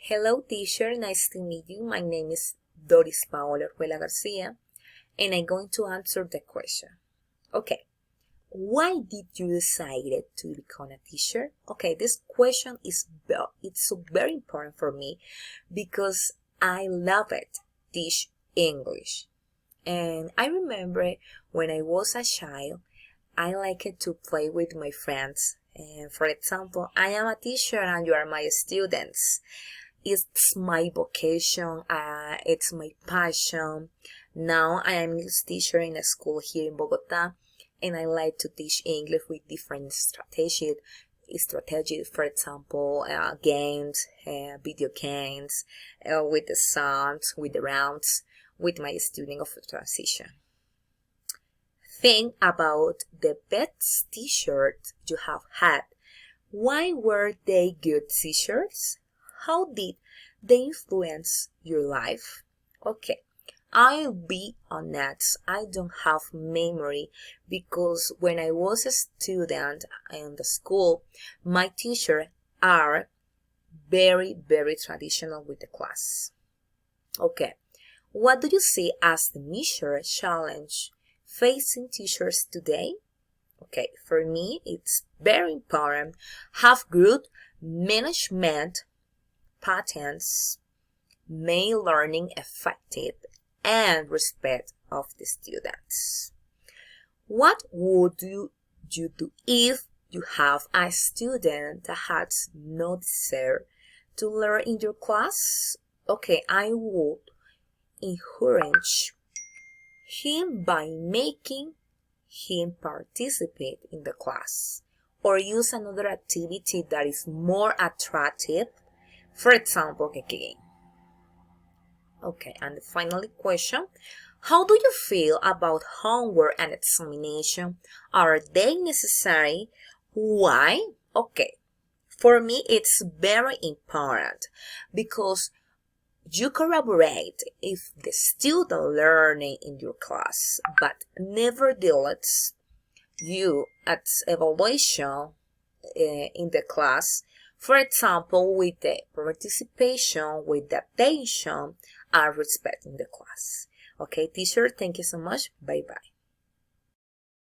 Hello teacher, nice to meet you. My name is Doris Paola Orjuela Garcia and I'm going to answer the question. Okay, why did you decide to become a teacher? Okay, this question is so very important for me because I love it, teach English. And I remember when I was a child, I liked to play with my friends. And for example, I am a teacher and you are my students. It's my vocation, it's my passion. Now I am a teacher in a school here in Bogota and I like to teach English with different strategies, for example, games, video games, with the sounds, with the rounds, with my student of transition. Think about the best teachers you have had. Why were they good teachers? How did they influence your life? Okay, I'll be honest, I don't have memory because when I was a student in the school, my teachers are very traditional with the class. Okay, what do you see as the major challenge facing teachers today? Okay, for me, it's very important have good management patterns, make learning effective, and respect of the students. What would you do if you have a student that has no desire to learn in your class? Okay, I would encourage him by making him participate in the class or use another activity that is more attractive. For example, game. Okay, and the final question. How do you feel about homework and examination? Are they necessary? Why? Okay, for me it's very important because you collaborate if the student learning in your class, but nevertheless, you at evaluation in the class, for example, with the participation, with the attention, and respect in the class. Okay, teacher, thank you so much. Bye-bye.